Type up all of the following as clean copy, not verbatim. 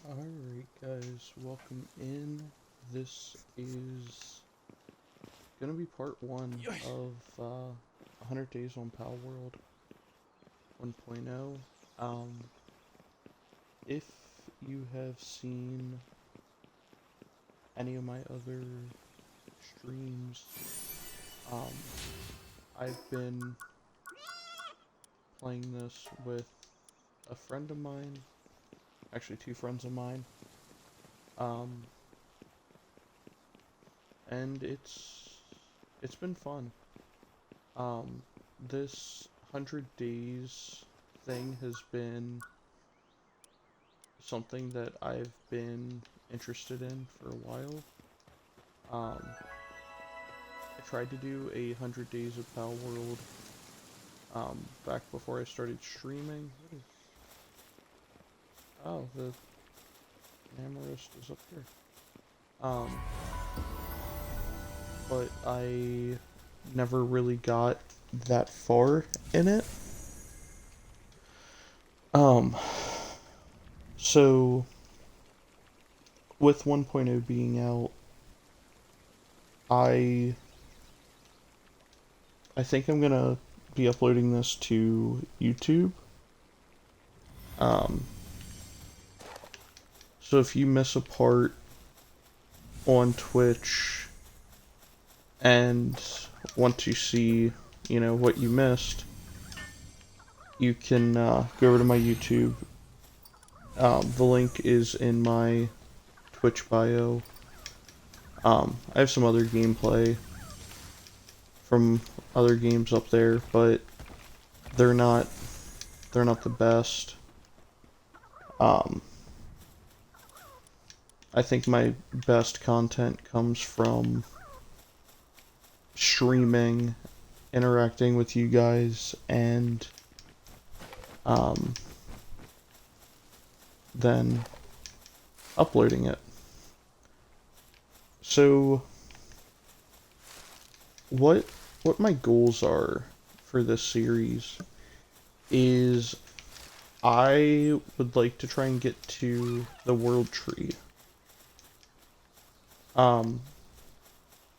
Alright guys, welcome in. This is gonna be part 1 of 100 Days on Palworld 1.0. If you have seen any of my other streams, um, I've been playing this with a friend of mine, actually 2 friends of mine, and it's been fun. This 100 days thing has been something that I've been interested in for a while. I tried to do 100 days of Palworld back before I started streaming. Oh, the Amorist is up here. But I never really got that far in it. So with 1.0 being out, I think I'm gonna be uploading this to YouTube. So if you miss a part on Twitch and want to see, what you missed, you can go over to my YouTube. The link is in my Twitch bio. I have some other gameplay from other games up there, but they're not the best. I think my best content comes from streaming, interacting with you guys, and then uploading it. So what my goals are for this series is I would like to try and get to the world tree.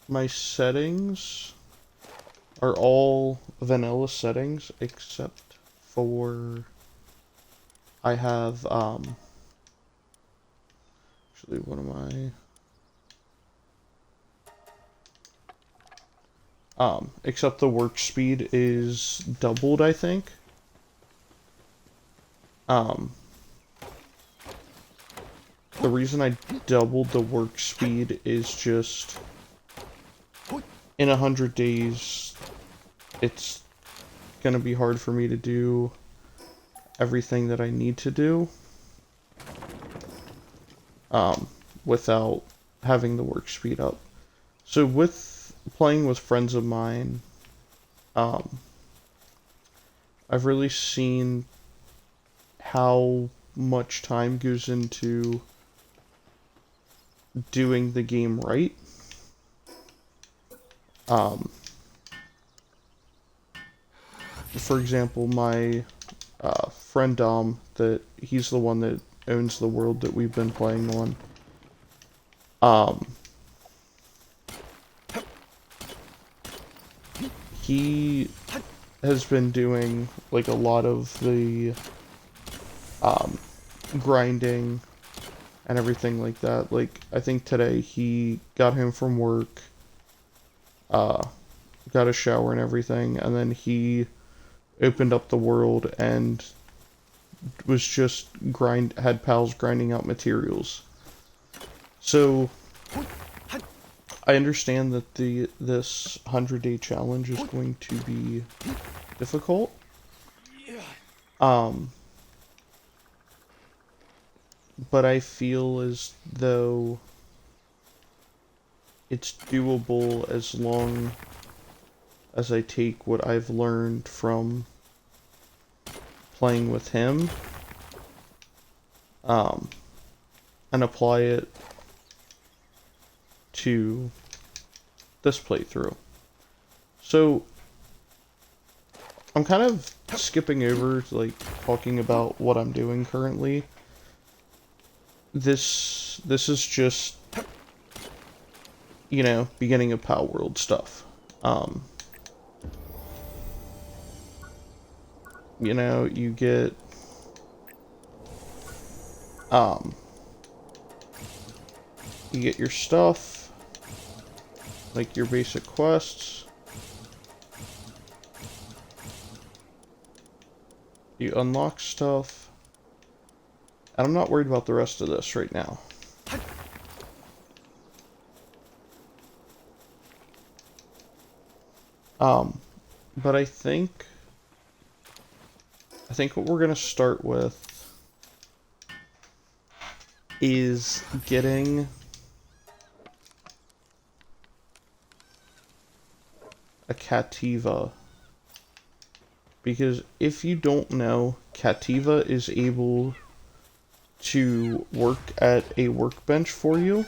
My settings are all vanilla settings except for I have actually what am I except the work speed is doubled, I think. The reason I doubled the work speed is just in 100 days it's gonna be hard for me to do everything that I need to do without having the work speed up. So with playing with friends of mine, I've really seen how much time goes into doing the game right. For example, my friend Dom, that he's the one that owns the world that we've been playing on. He has been doing like a lot of the grinding and everything like that. Like, I think today he got home from work, uh, got a shower and everything, and then he opened up the world and was just had pals grinding out materials. So I understand that this 100-day challenge is going to be difficult. But I feel as though it's doable as long as I take what I've learned from playing with him, and apply it to this playthrough. So I'm kind of skipping over to, like, talking about what I'm doing currently. This is just, you know, beginning of Palworld stuff. You know, you get your stuff, like your basic quests. You unlock stuff. And I'm not worried about the rest of this right now. But I think what we're gonna start with is getting a Cativa. Because if you don't know, Cativa is able to work at a workbench for you.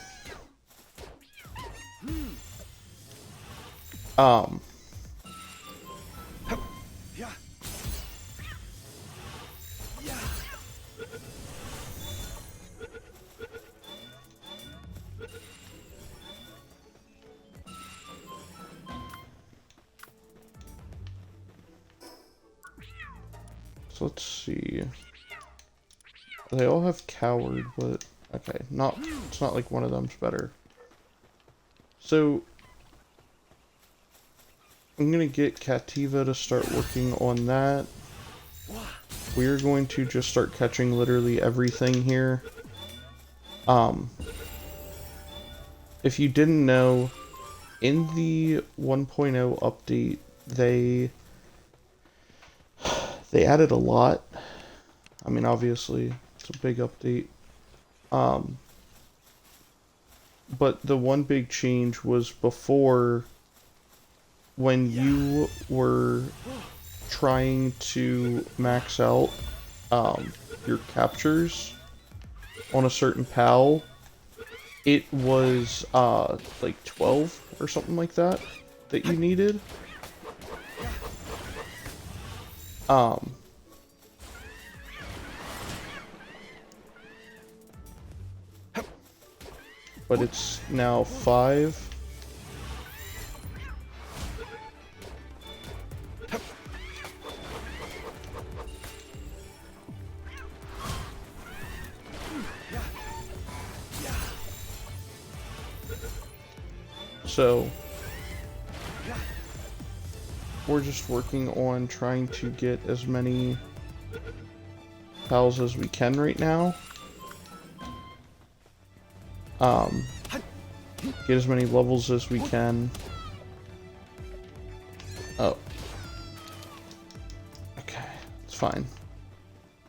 So let's see. They all have coward, but okay, it's not like one of them's better. So I'm gonna get Cativa to start working on that. We're going to just start catching literally everything here. If you didn't know, in the 1.0 update, they added a lot. I mean, obviously, it's a big update. But the one big change was before, when you were trying to max out your captures on a certain pal, it was like 12 or something like that you needed. But it's now 5. So we're just working on trying to get as many pals as we can right now. Get as many levels as we can. Oh. Okay, it's fine.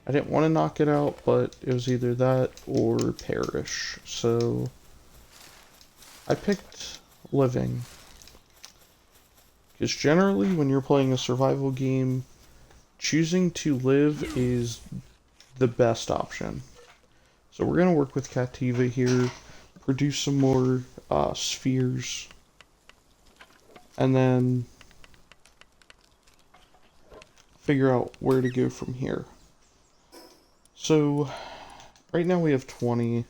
I didn't want to knock it out, but it was either that or perish. So I picked living. Because generally, when you're playing a survival game, choosing to live is the best option. So we're going to work with Cativa here, produce some more spheres, and then figure out where to go from here. So right now we have 20.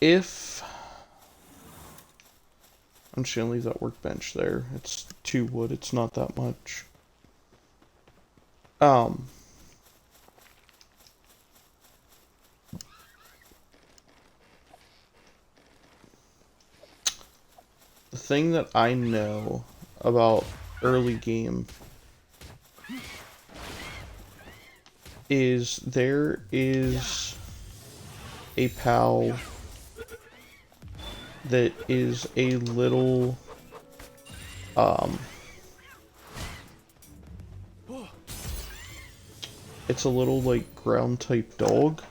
if I'm just gonna leave that workbench there. It's 2 wood, it's not that much. The thing that I know about early game is there is a POW that is a little it's a little like ground type dog,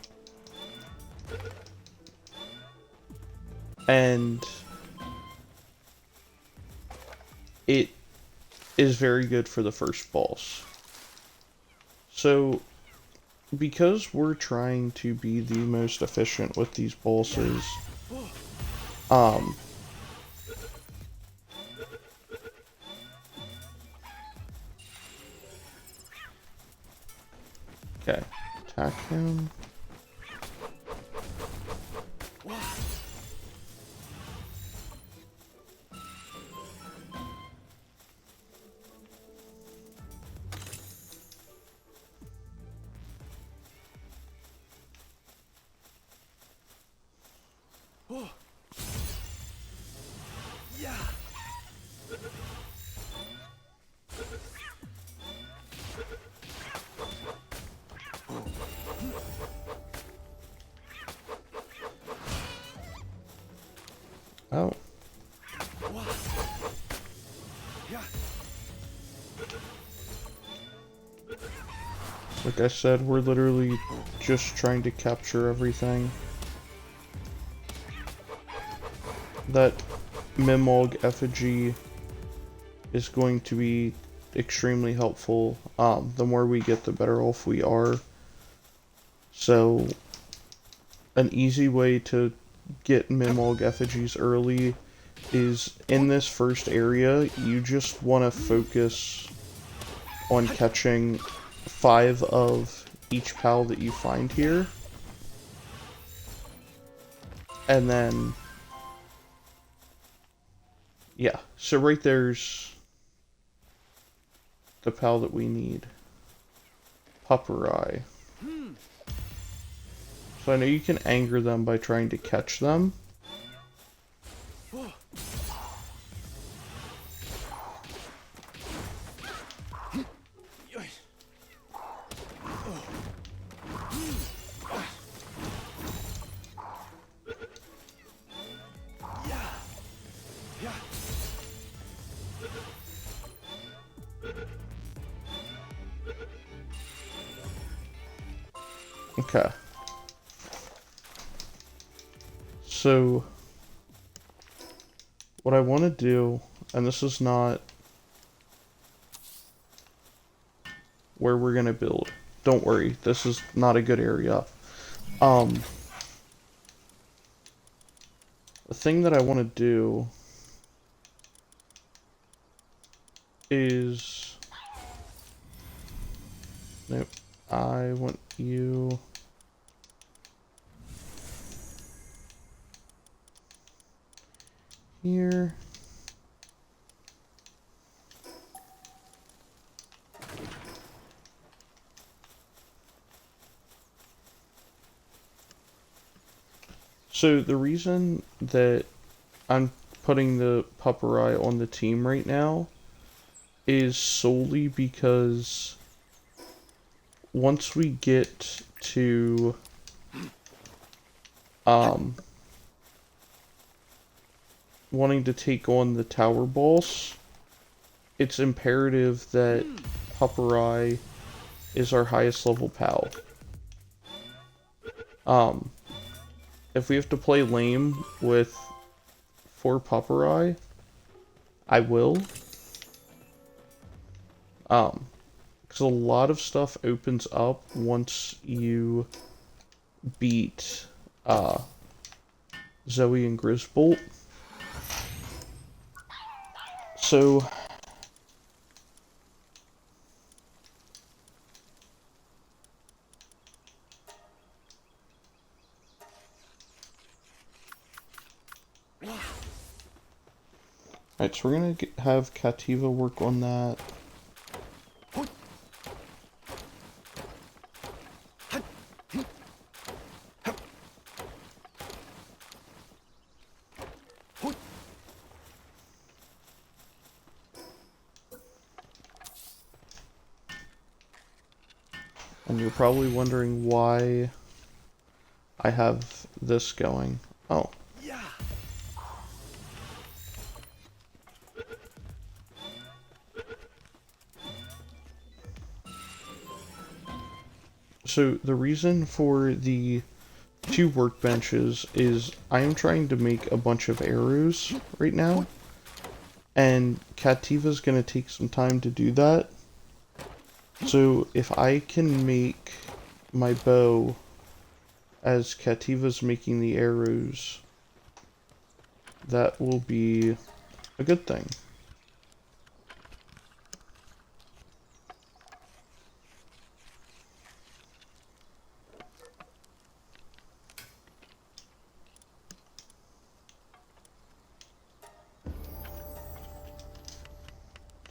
and it is very good for the first boss. So because we're trying to be the most efficient with these bosses, okay, attack him. Oh. Like I said, we're literally just trying to capture everything. That Mimog effigy is going to be extremely helpful. The more we get, the better off we are. So, an easy way to get Mimog effigies early is in this first area, you just want to focus on catching 5 of each POW that you find here. And then, yeah, so right there's the POW that we need. Pupperai. So I know you can anger them by trying to catch them. Okay. So, what I want to do, and this is not where we're going to build. Don't worry, this is not a good area. The thing that I want to do is... Nope. I want you... here. So the reason that I'm putting the Pupperai on the team right now is solely because once we get to wanting to take on the tower boss, it's imperative that Pupperai is our highest level POW. If we have to play lame with 4 Pupperai, I will. Because a lot of stuff opens up once you beat Zoe and Grisbolt. So Alright, so we're gonna have Cativa work on that. And you're probably wondering why I have this going. Oh. So the reason for the 2 workbenches is I am trying to make a bunch of arrows right now. And Cativa's gonna take some time to do that. So if I can make my bow as Cativa's making the arrows, that will be a good thing.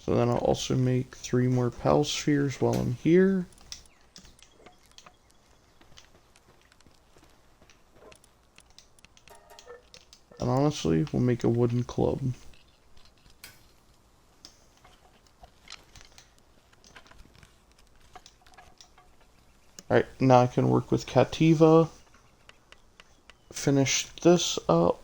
So then I'll also make 3 more Pal spheres while I'm here. And honestly, we'll make a wooden club. Alright, now I can work with Cativa. Finish this up.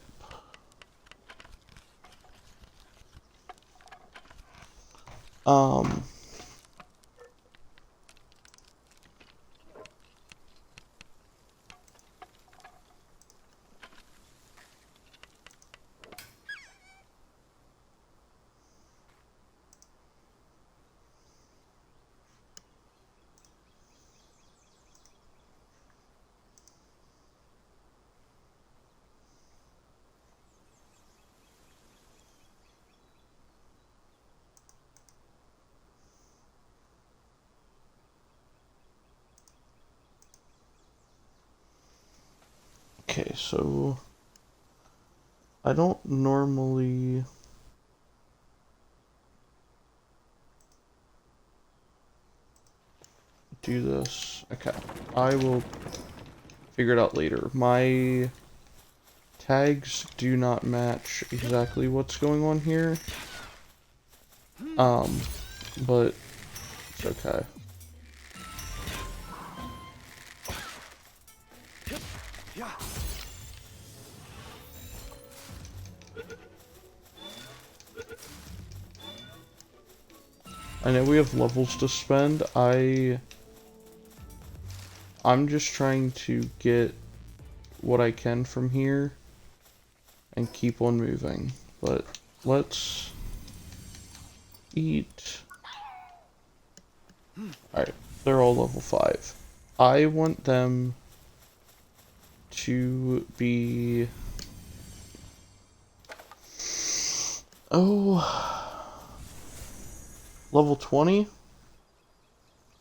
Okay, so I don't normally do this. Okay, I will figure it out later. My tags do not match exactly what's going on here. But it's okay. I know we have levels to spend. I'm just trying to get what I can from here and keep on moving. But let's eat. Alright, they're all level 5. I want them to be... level 20?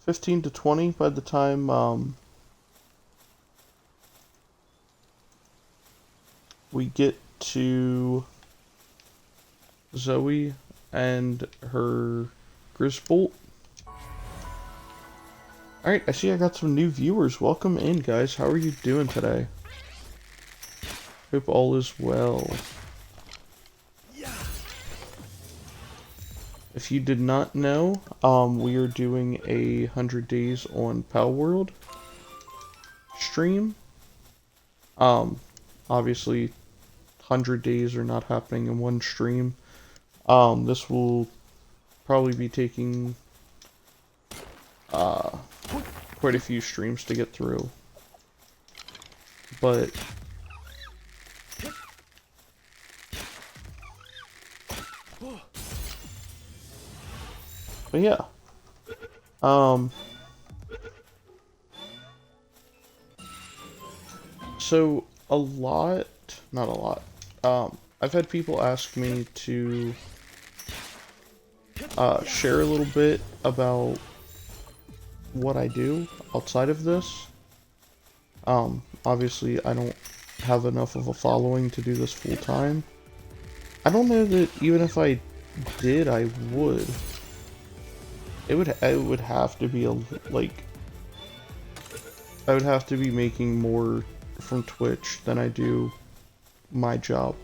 15 to 20 by the time, we get to Zoe and her Grisbolt. Alright, I see I got some new viewers. Welcome in, guys. How are you doing today? Hope all is well. If you did not know, we are doing a 100 days on Palworld stream. Obviously, 100 days are not happening in one stream. This will probably be taking quite a few streams to get through. But yeah. So not a lot. I've had people ask me to share a little bit about what I do outside of this. Obviously I don't have enough of a following to do this full time. I don't know that even if I did, I would. It would have to be like, I would have to be making more from Twitch than I do my job.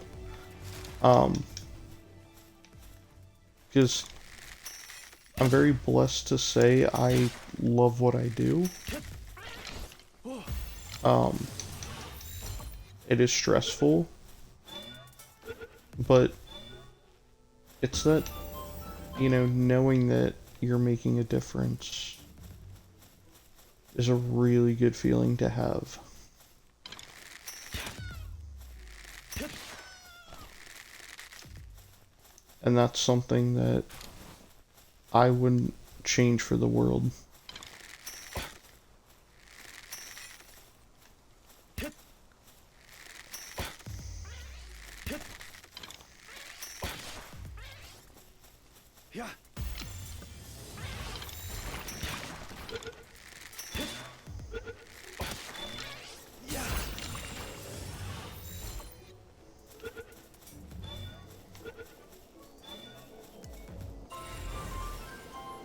Because I'm very blessed to say I love what I do. It is stressful, but it's that, knowing that you're making a difference is a really good feeling to have. And that's something that I wouldn't change for the world.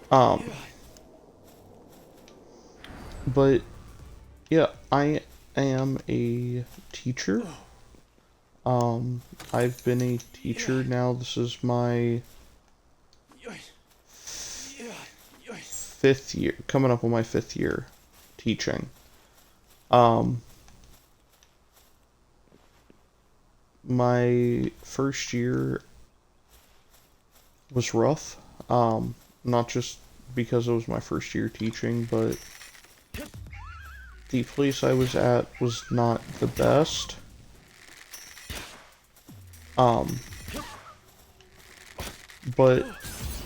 Um, but yeah, I am a teacher. I've been a teacher now. This is my 5th year, coming up on my 5th year teaching. My first year was rough. Not just because it was my first year teaching, but the place I was at was not the best. But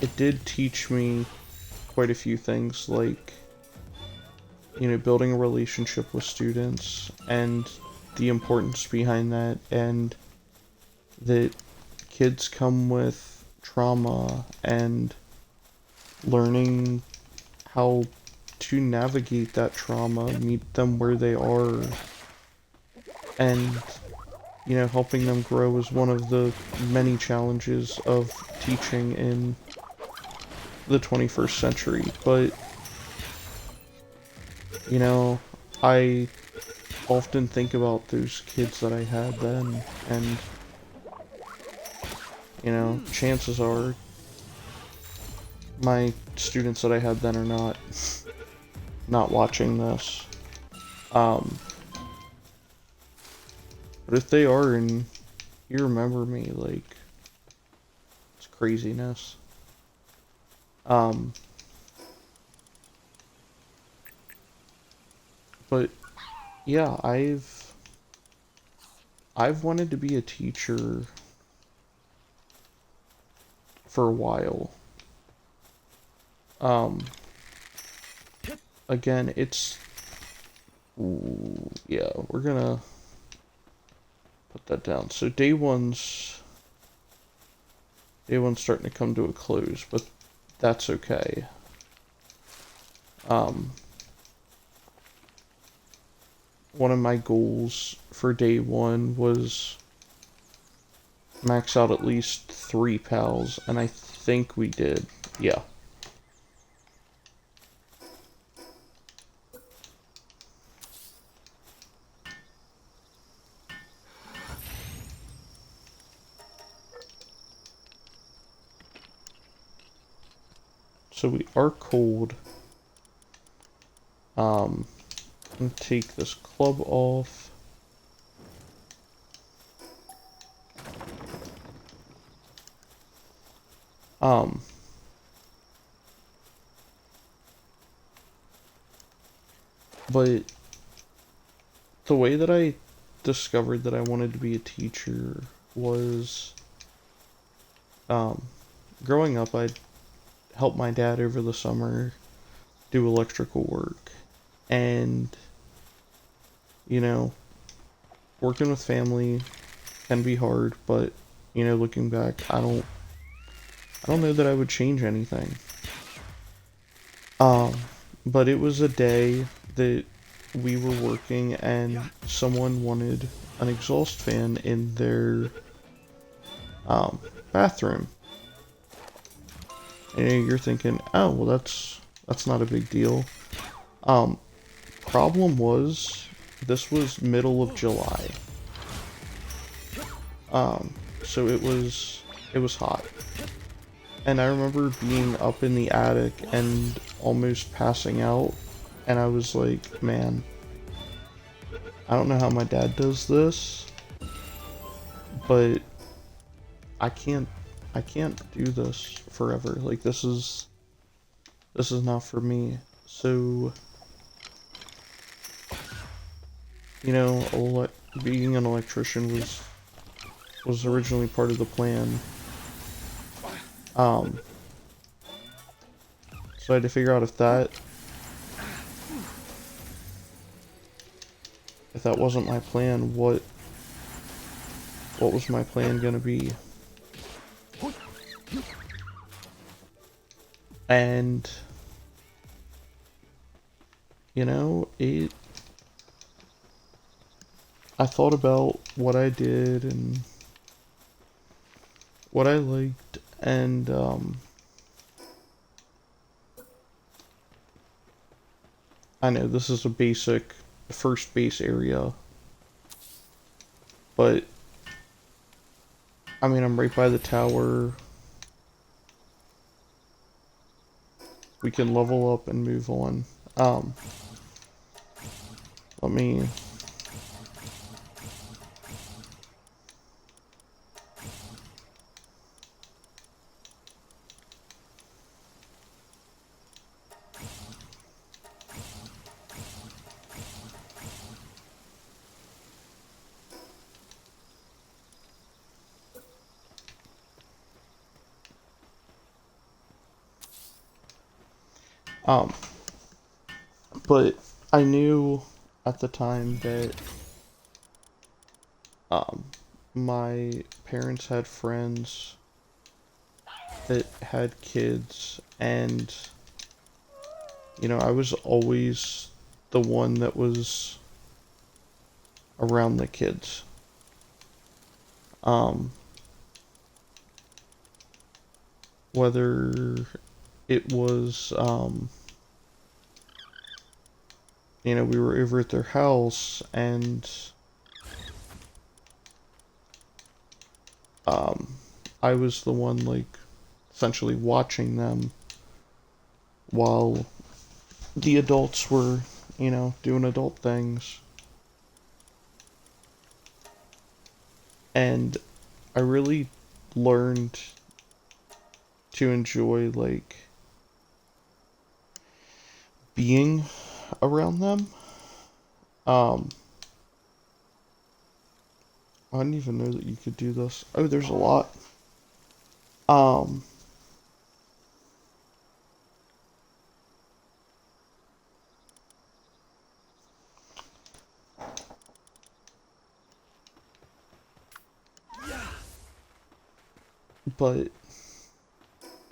it did teach me quite a few things, like, building a relationship with students and the importance behind that, and that kids come with trauma, and learning how to navigate that trauma, meet them where they are, and helping them grow is one of the many challenges of teaching in the 21st century. But I often think about those kids that I had then, and chances are my students that I had then are not watching this. But if they are and you remember me, like, it's craziness. But yeah, I've wanted to be a teacher for a while. Again, it's, ooh, yeah, we're gonna put that down. So day one's starting to come to a close, but that's okay. One of my goals for day one was max out at least 3 pals, and I think we did. Yeah. So we are cold. I'm gonna take this club off. But the way that I discovered that I wanted to be a teacher was, growing up, I'd help my dad over the summer do electrical work. And, working with family can be hard, but, looking back, I don't know that I would change anything. But it was a day that we were working and someone wanted an exhaust fan in their bathroom. And you're thinking, oh, well, that's not a big deal. Um, Problem was, this was middle of July. So it was hot. And I remember being up in the attic and almost passing out, and I was like, man, I don't know how my dad does this, but I can't I can't do this forever. Like this is not for me. So, you know, being an electrician was originally part of the plan. Um, so I had to figure out if that wasn't my plan, what was my plan gonna be? And you know, I thought about what I did and what I liked, and I know this is a basic first base area, but I mean, I'm right by the tower. We can level up and move on. Let me... Um, but I knew at the time that um, my parents had friends that had kids, and you know, I was always the one that was around the kids. Um, Whether it was, you know, we were over at their house and um, I was the one, like, essentially watching them while the adults were, you know, doing adult things. And I really learned to enjoy, like, being around them. Um, I didn't even know that you could do this. Oh, there's a lot. Um, but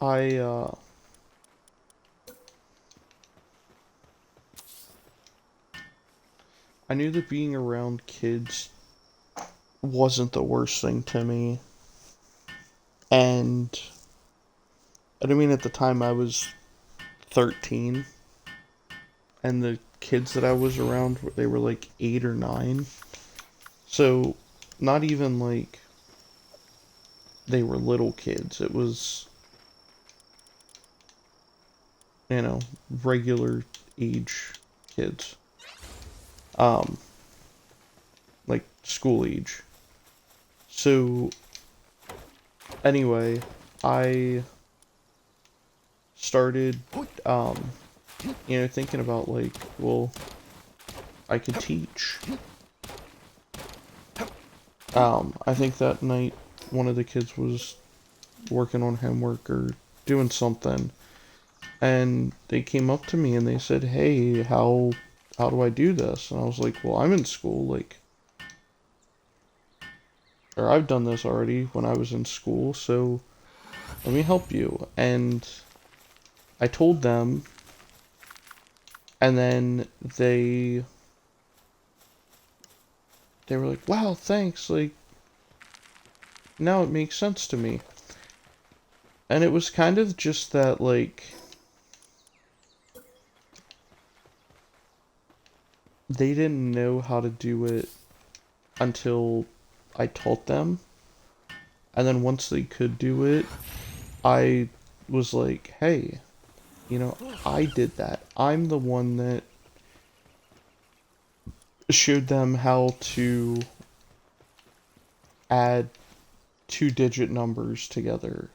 I, uh, I knew that being around kids wasn't the worst thing to me. And I mean, at the time I was 13, and the kids that I was around, they were like 8 or 9. So, not even like they were little kids. It was, you know, regular age kids. Um, like school age. So, anyway, I started, um, you know, thinking about like, well, I could teach. I think that night one of the kids was working on homework or doing something, and they came up to me and they said, "Hey, how do I do this?" And I was like, "Well, I'm in school, like, or I've done this already when I was in school, so let me help you." And I told them, and then they were like, "Wow, thanks, like, now it makes sense to me. And it was kind of just that, like, they didn't know how to do it until I taught them. And then once they could do it, I was like, hey, I did that. I'm the one that showed them how to add two-digit numbers together.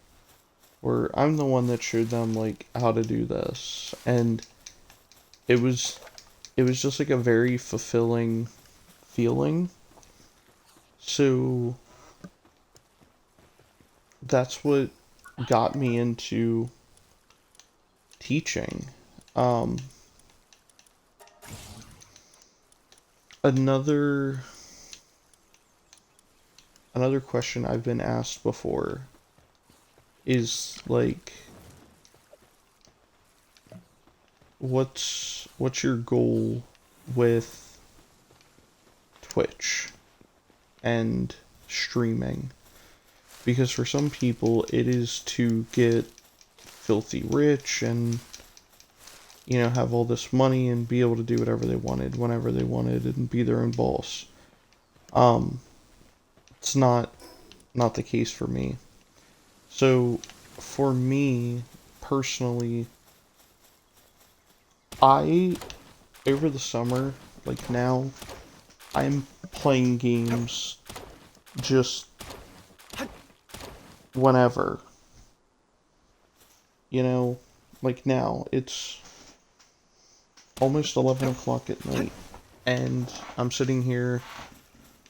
Or I'm the one that showed them, like, how to do this. And it was just like a very fulfilling feeling. So that's what got me into teaching. Um, another question I've been asked before is like, what's your goal with Twitch and streaming? Because for some people it is to get filthy rich and have all this money and be able to do whatever they wanted whenever they wanted and be their own boss. Um it's not the case for me. So for me personally, I over the summer, like now, I'm playing games just whenever. Like now, it's almost 11 o'clock at night, and I'm sitting here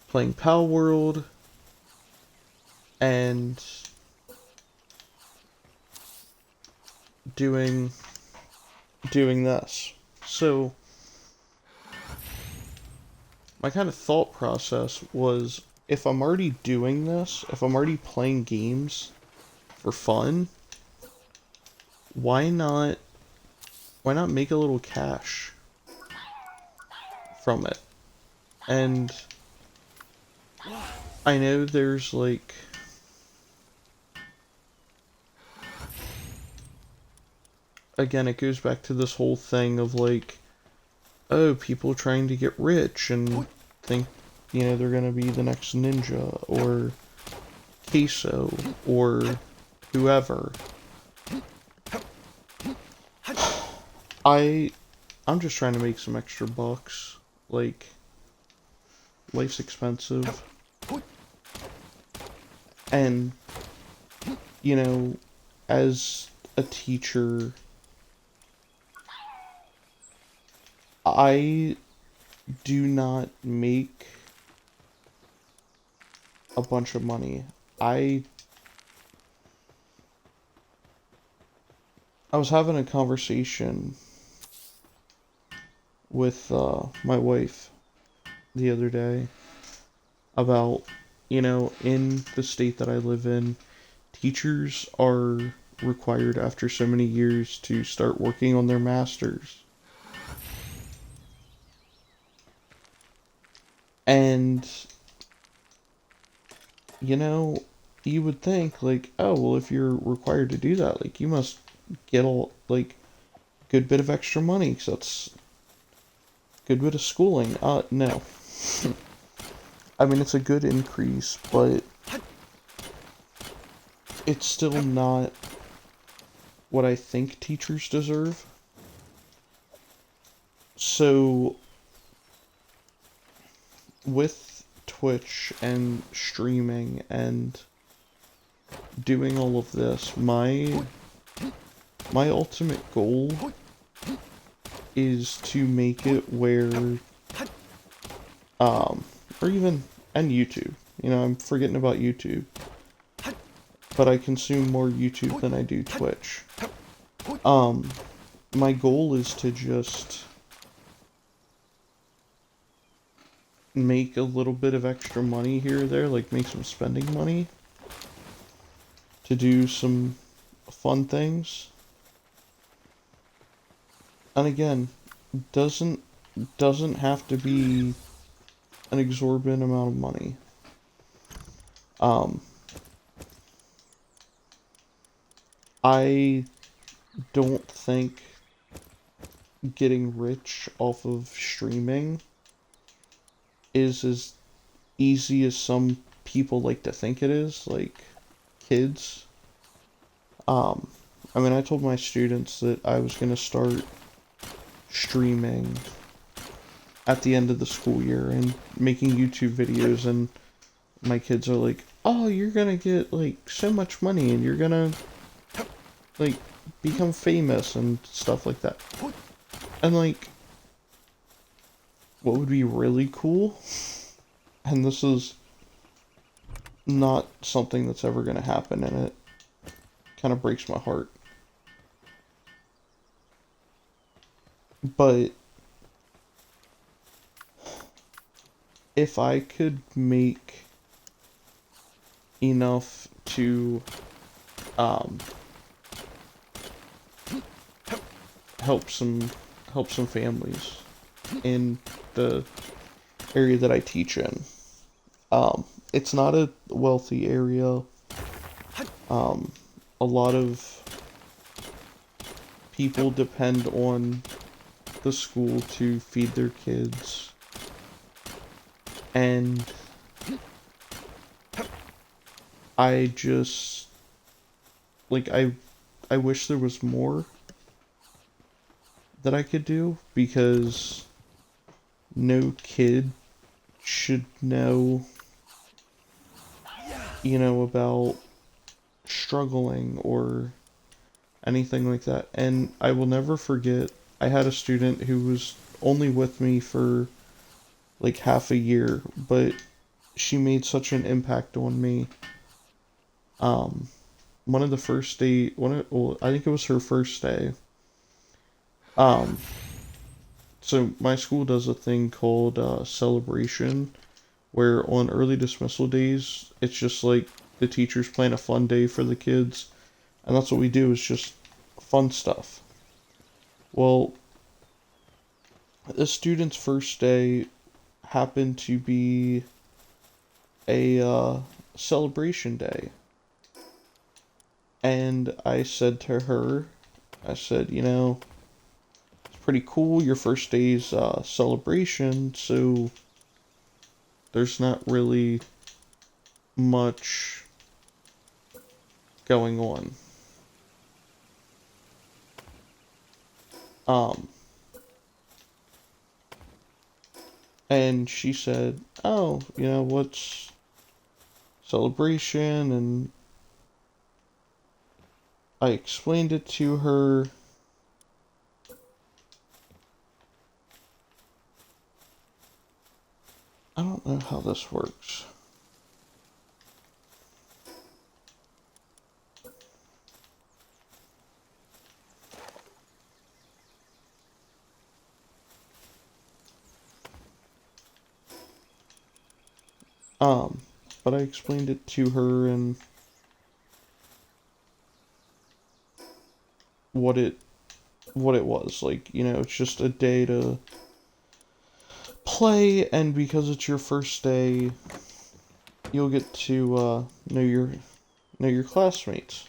playing Palworld and doing this. So my kind of thought process was, if I'm already doing this, if I'm already playing games for fun, why not make a little cash from it? And I know there's like again, it goes back to this whole thing of like, oh, people trying to get rich and think, they're gonna be the next ninja or queso or whoever. I'm just trying to make some extra bucks. Like, life's expensive. And, as a teacher, I do not make a bunch of money. I was having a conversation with my wife the other day about, in the state that I live in, teachers are required after so many years to start working on their masters. And, you would think, like, oh, well, if you're required to do that, like, you must get a, like, good bit of extra money, because that's good bit of schooling. No. I mean, it's a good increase, but it's still not what I think teachers deserve. So, with Twitch and streaming and doing all of this, my ultimate goal is to make it where, or even, and YouTube. I'm forgetting about YouTube. But I consume more YouTube than I do Twitch. My goal is to just make a little bit of extra money here or there, like make some spending money to do some fun things. And again, doesn't have to be an exorbitant amount of money. I don't think getting rich off of streaming is as easy as some people like to think it is, like kids. Um, I mean, I told my students that I was going to start streaming at the end of the school year and making YouTube videos, and my kids are like, "Oh, you're gonna get like so much money and you're gonna like become famous and stuff like that." And like, what would be really cool, and this is not something that's ever gonna happen, and it kind of breaks my heart, but if I could make enough to um, help some families in the area that I teach in. It's not a wealthy area. A lot of people depend on the school to feed their kids, and I just like I wish there was more that I could do, because no kid should know, about struggling or anything like that. And I will never forget, I had a student who was only with me for like half a year, but she made such an impact on me. Um, one of the first day, well, I think it was her first day. Um, so my school does a thing called celebration, where on early dismissal days, it's just like the teachers plan a fun day for the kids, and that's what we do, is just fun stuff. Well, the student's first day happened to be a celebration day, and I said to her, I said, it's pretty cool, your first day's celebration, so there's not really much going on. Um, and she said, "Oh, what's celebration?" And I explained it to her. I don't know how this works. Um, but I explained it to her and what it was. Like, it's just a day to play, and because it's your first day, you'll get to know your classmates.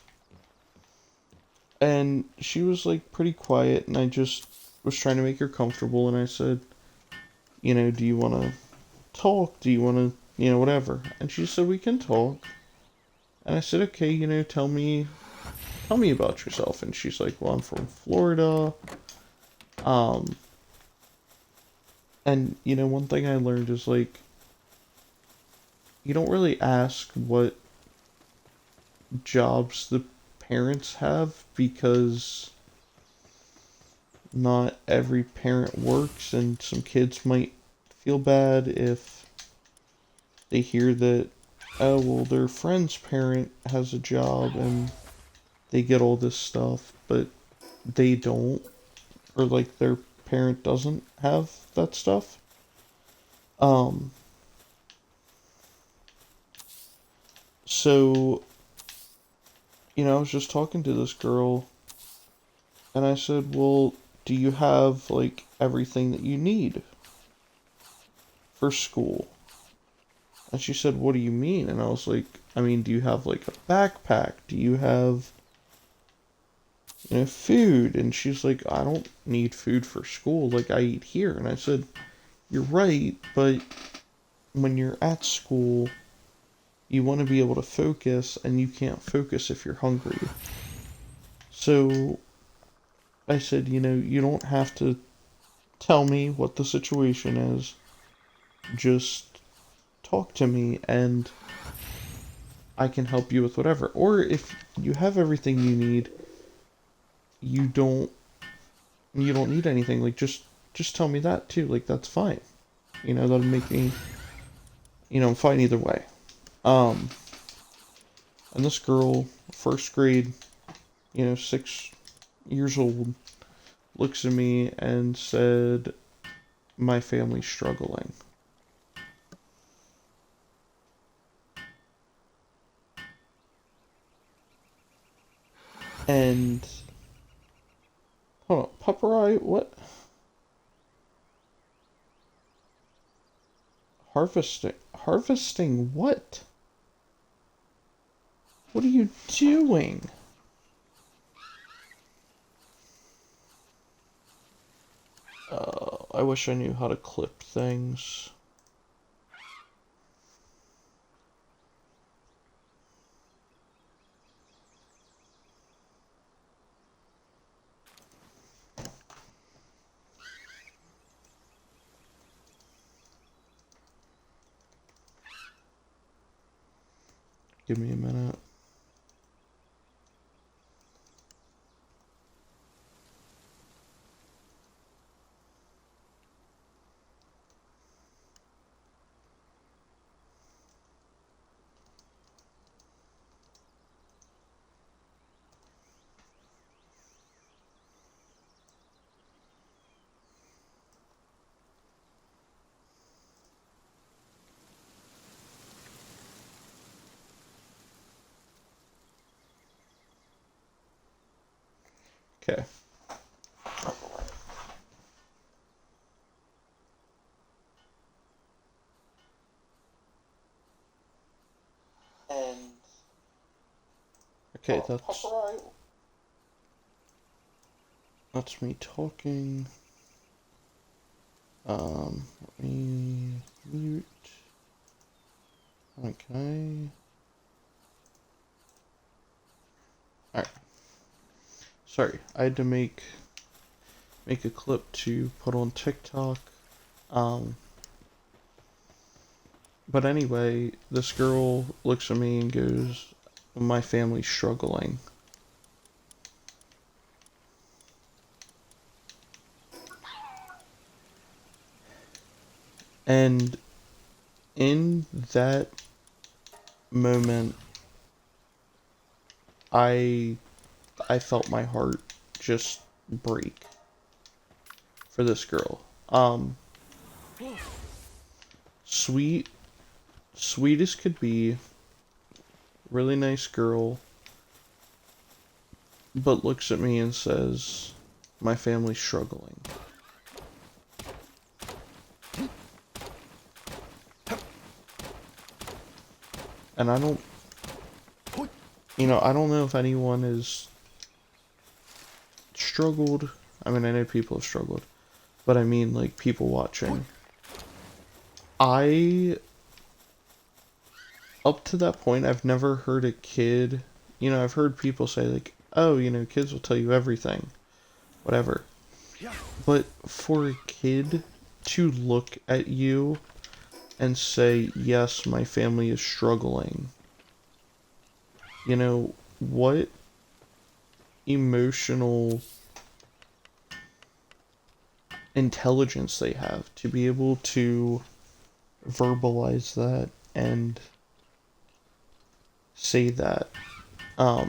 And she was like pretty quiet, and I just was trying to make her comfortable, and I said, do you want to talk? Do you want to, whatever? And she said, we can talk. And I said, okay, tell me about yourself. And she's like, well, I'm from Florida. Um, and, one thing I learned is, like, you don't really ask what jobs the parents have, because not every parent works, and some kids might feel bad if they hear that, oh, well, their friend's parent has a job and they get all this stuff, but they don't, or like their parent doesn't have that stuff. Um, so, I was just talking to this girl, and I said, well, do you have like everything that you need for school? And she said, what do you mean? And I was like, I mean, do you have like a backpack? Do you have food. And she's like, I don't need food for school. Like, I eat here. And I said, you're right, but when you're at school, you want to be able to focus, and you can't focus if you're hungry. So I said, you don't have to tell me what the situation is. Just talk to me, and I can help you with whatever. Or if you have everything you need, you don't need anything. Like, just tell me that too. Like, that's fine. That'll make me, I'm fine either way. Um, and this girl, first grade, 6 years old, looks at me and said, my family's struggling. And, hold on, Pupperai, what? Harvesting what? What are you doing? I wish I knew how to clip things. Give me a minute. Okay. And okay, that's me talking. Let me mute. Okay. Alright. Sorry, I had to make a clip to put on TikTok. But anyway, this girl looks at me and goes, my family's struggling. And in that moment, I felt my heart just break for this girl. Sweet as could be, really nice girl, but looks at me and says, my family's struggling. And I don't know if anyone has struggled. I mean, I know people have struggled, but I mean, like, people watching. Up to that point, I've never heard a kid, I've heard people say, like, oh, kids will tell you everything, whatever. But for a kid to look at you and say, yes, my family is struggling, what emotional intelligence they have to be able to verbalize that and say that. I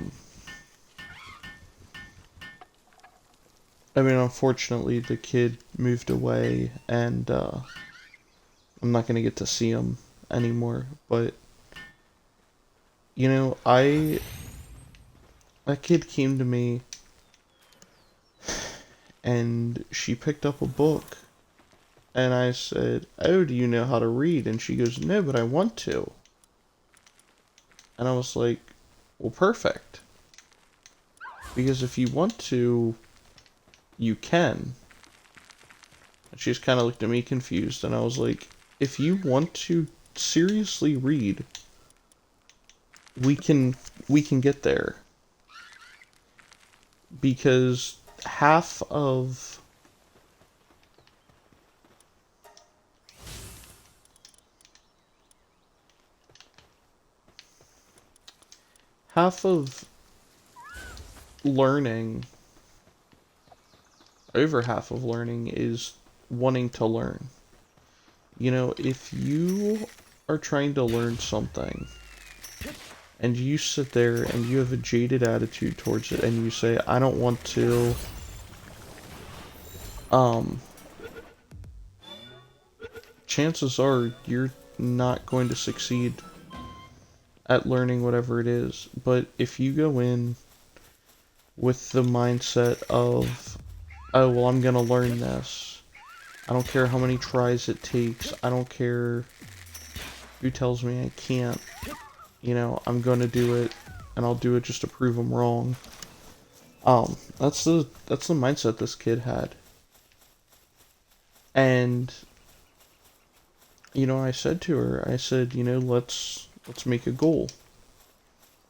mean, unfortunately, the kid moved away, and I'm not gonna get to see him anymore, but that kid came to me and she picked up a book, and I said, oh, do you know how to read? And she goes, no, but I want to. And I was like, well, perfect. Because if you want to, you can. And she just kind of looked at me confused, and I was like, if you want to seriously read, we can get there. Because half of learning, over half of learning is wanting to learn. You know, if you are trying to learn something and you sit there and you have a jaded attitude towards it and you say, I don't want to, chances are you're not going to succeed at learning whatever it is. But if you go in with the mindset of, oh, well, I'm gonna learn this. I don't care how many tries it takes. I don't care who tells me I can't. You know, I'm gonna do it, and I'll do it just to prove them wrong. That's the mindset this kid had. And, you know, I said to her, I said, you know, let's make a goal.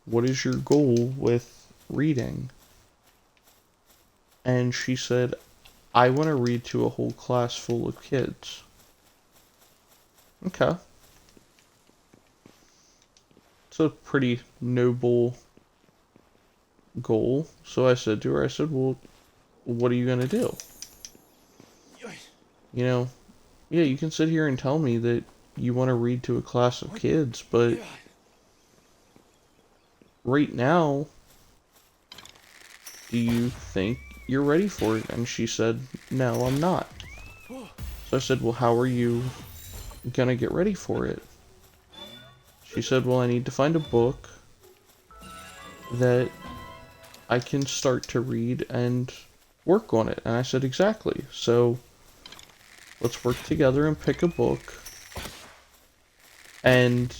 What is your goal with reading? And she said, I want to read to a whole class full of kids. Okay. It's a pretty noble goal. So I said to her, I said, well, what are you going to do? You know, yeah, you can sit here and tell me that you want to read to a class of kids, but right now, do you think you're ready for it? And she said, no, I'm not. So I said, well, how are you gonna get ready for it? She said, well, I need to find a book that I can start to read and work on it. And I said, exactly. So let's work together and pick a book. And,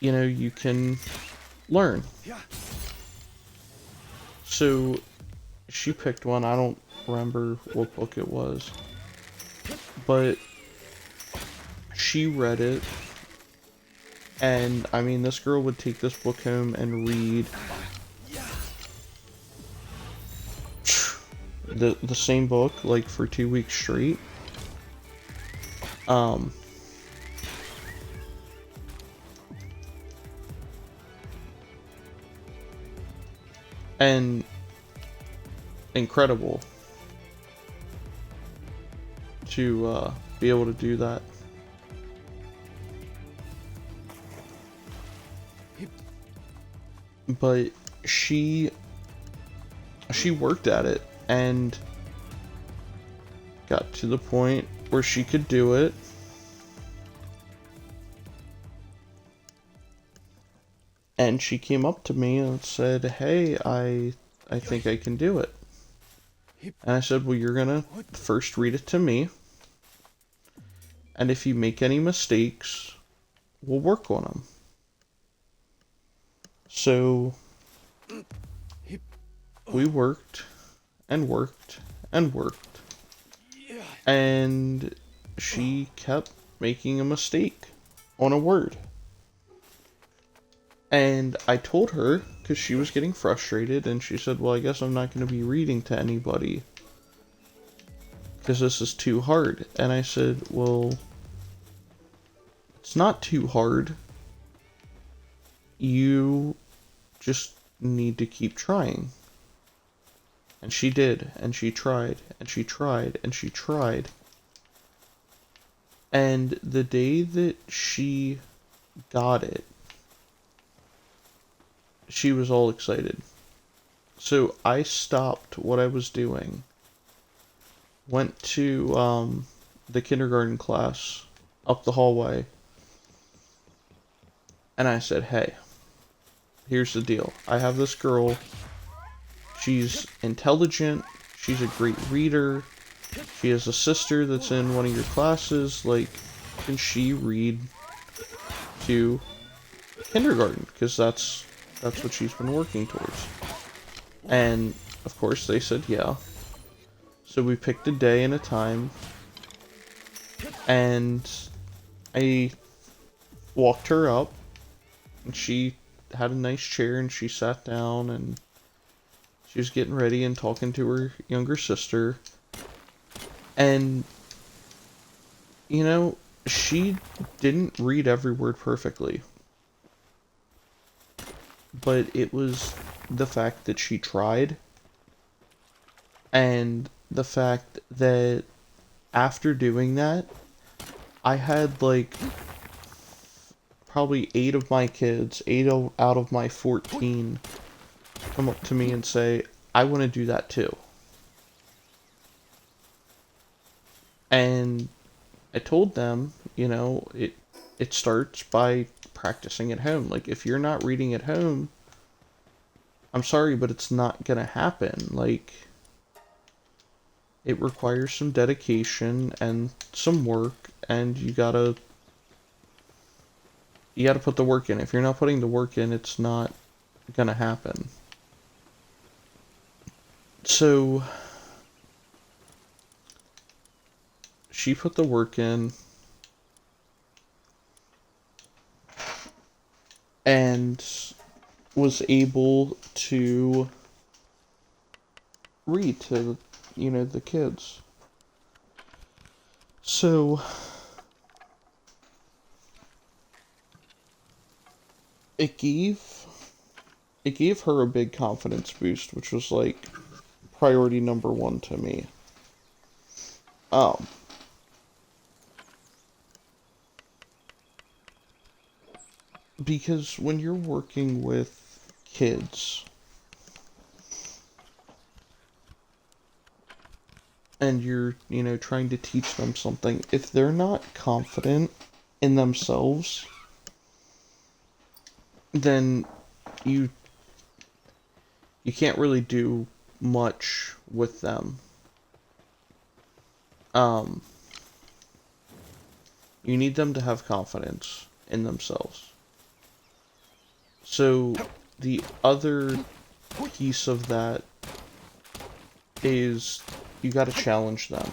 you know, you can learn. So she picked one. I don't remember what book it was. But she read it. And, I mean, this girl would take this book home and read the same book, like, for 2 weeks straight. And incredible to be able to do that. But she worked at it and got to the point where she could do it. And she came up to me and said, hey, I think I can do it. And I said, well, you're gonna first read it to me. And if you make any mistakes, we'll work on them. So we worked and worked and worked. And she kept making a mistake on a word. And I told her, because she was getting frustrated, and she said, well, I guess I'm not going to be reading to anybody, because this is too hard. And I said, well, it's not too hard. You just need to keep trying. And she did, and she tried, and she tried, and she tried. And the day that she got it, she was all excited. So I stopped what I was doing, went to the kindergarten class up the hallway, and I said, hey, here's the deal. I have this girl. She's intelligent. She's a great reader. She has a sister that's in one of your classes. Like, can she read to kindergarten? Because that's what she's been working towards. And, of course, they said yeah. So we picked a day and a time, and I walked her up, and she had a nice chair, and she sat down, and she was getting ready and talking to her younger sister. And, you know, she didn't read every word perfectly. But it was the fact that she tried, and the fact that after doing that, I had like probably 8 of my kids, 8 out of my 14, come up to me and say, I want to do that too. And I told them, you know, it starts by practicing at home. Like, if you're not reading at home, I'm sorry, but it's not gonna happen. Like, it requires some dedication and some work, and you gotta put the work in. If you're not putting the work in, it's not gonna happen. So she put the work in, and was able to read to, you know, the kids. So it gave her a big confidence boost, which was like priority number 1 to me. Um because when you're working with kids and you're, you know, trying to teach them something, if they're not confident in themselves, then you can't really do much with them. You need them to have confidence in themselves. So the other piece of that is you got to challenge them.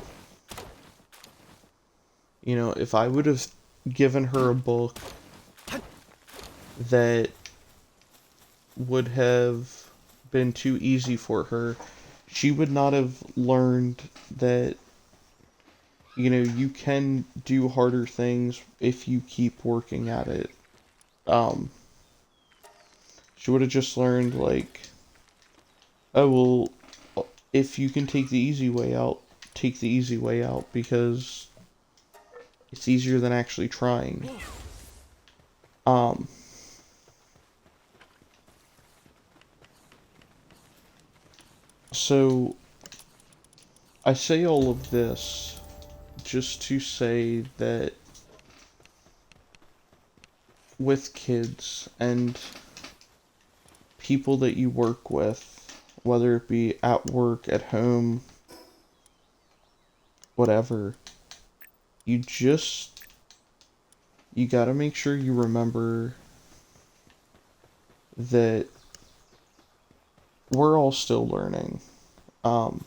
You know, if I would have given her a book that would have been too easy for her, she would not have learned that, you know, you can do harder things if you keep working at it. She would have just learned, like, oh, well, if you can take the easy way out, take the easy way out, because it's easier than actually trying. So, I say all of this just to say that with kids and people that you work with, whether it be at work, at home, whatever, you gotta make sure you remember that we're all still learning. And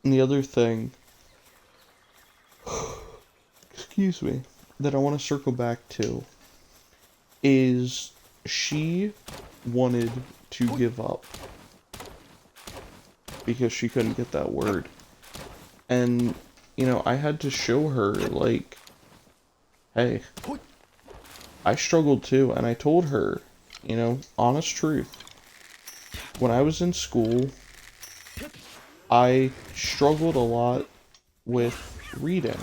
the other thing, excuse me, that I want to circle back to is she wanted to give up because she couldn't get that word. And, you know, I had to show her, like, hey, I struggled too, and I told her, you know, honest truth. When I was in school, I struggled a lot with reading.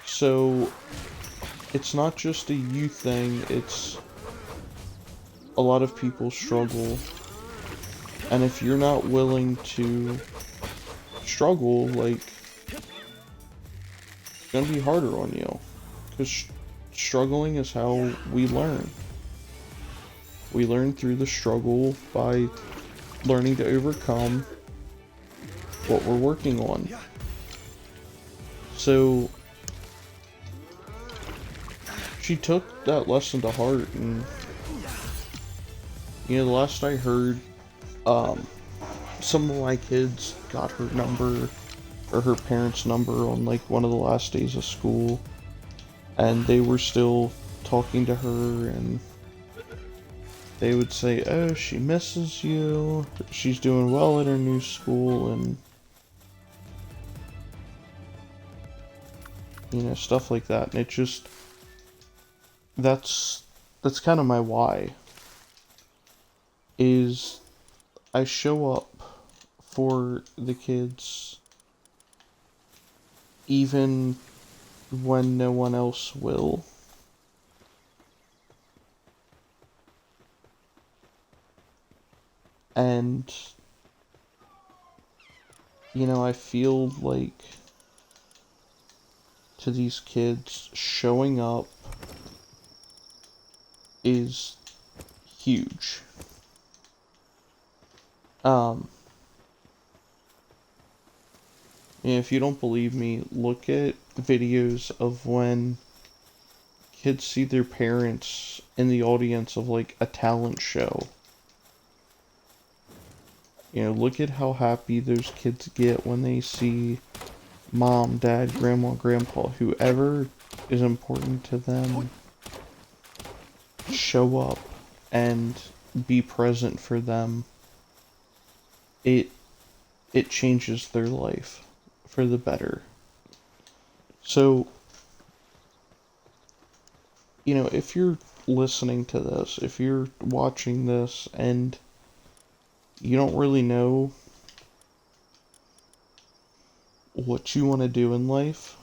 So, it's not just a you thing, it's a lot of people struggle. And if you're not willing to struggle, like, it's gonna be harder on you. Because struggling is how we learn. We learn through the struggle by learning to overcome what we're working on. So, she took that lesson to heart, and you know, the last I heard, um, some of my kids got her number or her parents' number on like one of the last days of school, and they were still talking to her, and they would say, "Oh, she misses you. She's doing well at her new school," and you know, stuff like that. And it just that's that's kind of my why. Is I show up for the kids even when no one else will. And, you know, I feel like to these kids, showing up is huge. Um, if you don't believe me, look at videos of when kids see their parents in the audience of like a talent show. You know, look at how happy those kids get when they see mom, dad, grandma, grandpa, whoever is important to them, show up and be present for them. It it changes their life for the better. So, you know, if you're listening to this, if you're watching this and you don't really know what you want to do in life,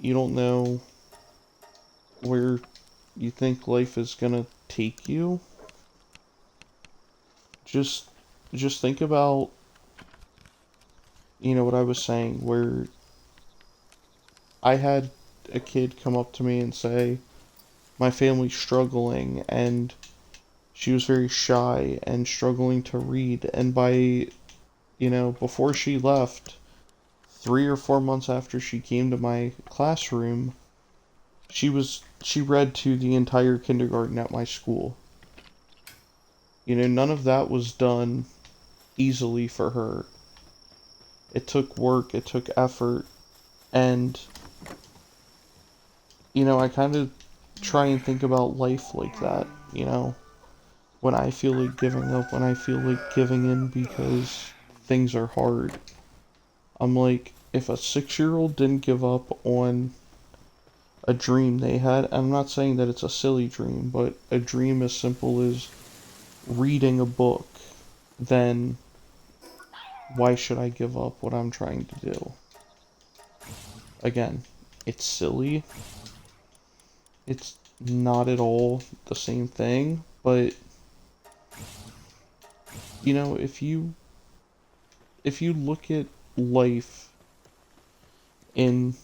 you don't know where you think life is gonna take you, just just think about, you know, what I was saying, where I had a kid come up to me and say, my family's struggling, and she was very shy and struggling to read, and by, you know, before she left, 3 or 4 months after she came to my classroom, she read to the entire kindergarten at my school. You know, none of that was done easily for her. It took work, it took effort, and, you know, I kind of try and think about life like that, you know? When I feel like giving up, when I feel like giving in because things are hard, I'm like, if a 6-year-old didn't give up on a dream they had, I'm not saying that it's a silly dream, but a dream as simple as reading a book, then why should I give up what I'm trying to do? Again, it's silly. It's not at all the same thing, but you know, if you look at life in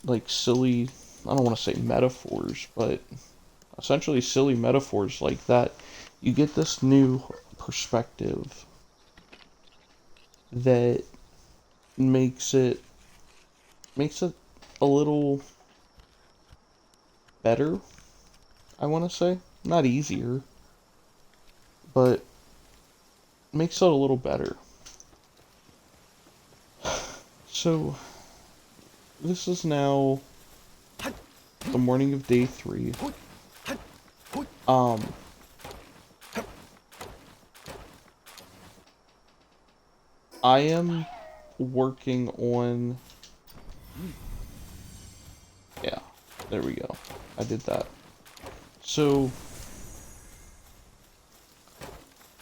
like silly, I don't want to say metaphors, but essentially silly metaphors like that, you get this new perspective that makes it makes it a little better, I want to say. Not easier, but makes it a little better. So, this is now the morning of day 3. Um, I am working on... Yeah, there we go. I did that. So,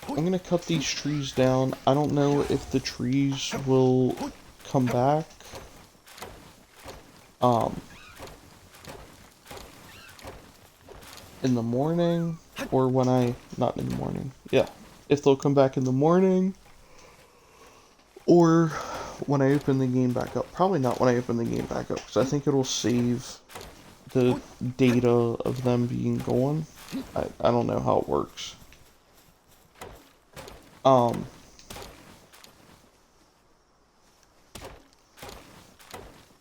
I'm gonna cut these trees down. I don't know if the trees will come back. Um, in the morning, or when not in the morning. Yeah, if they'll come back in the morning, or when I open the game back up. Probably not when I open the game back up, because I think it'll save the data of them being gone. I don't know how it works. Um,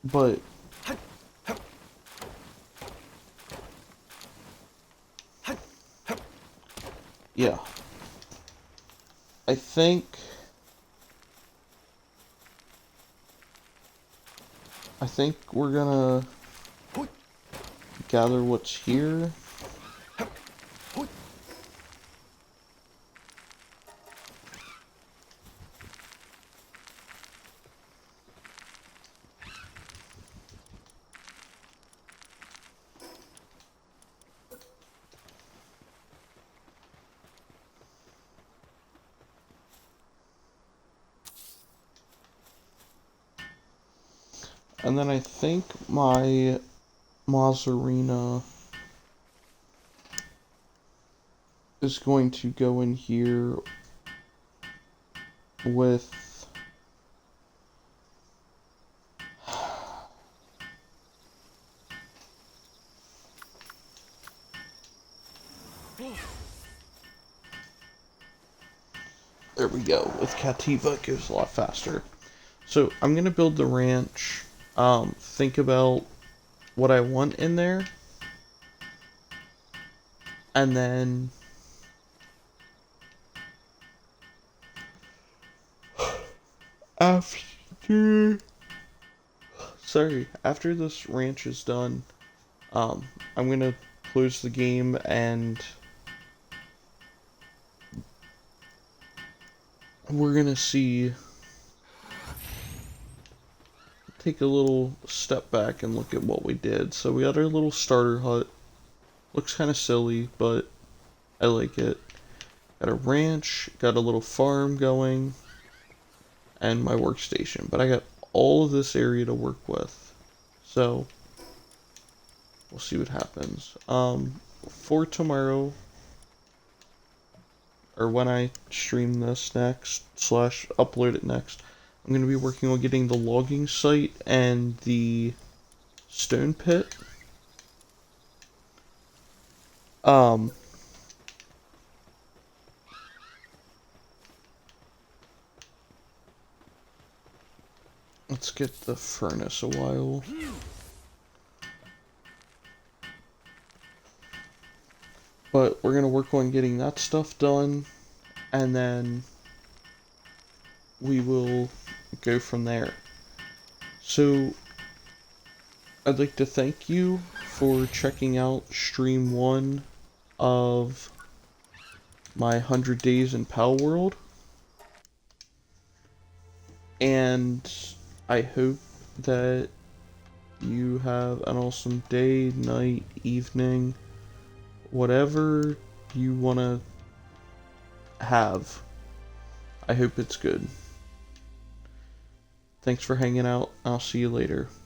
but yeah. I think we're gonna gather what's here. And then I think my Mazzarina is going to go in here with there we go. With Cativa it goes a lot faster. So I'm gonna build the ranch. Think about what I want in there. And then after after this ranch is done, I'm gonna close the game and we're gonna take a little step back and look at what we did. So we got our little starter hut. Looks kind of silly, but I like it. Got a ranch, got a little farm going, and my workstation. But I got all of this area to work with. So we'll see what happens. For tomorrow, or when I stream this next, slash upload it next, I'm going to be working on getting the logging site and the stone pit. Let's get the furnace a while. But we're going to work on getting that stuff done, and then we will go from there. So, I'd like to thank you for checking out stream 1 of my 100 Days in Palworld. And I hope that you have an awesome day, night, evening, whatever you want to have. I hope it's good. Thanks for hanging out. I'll see you later.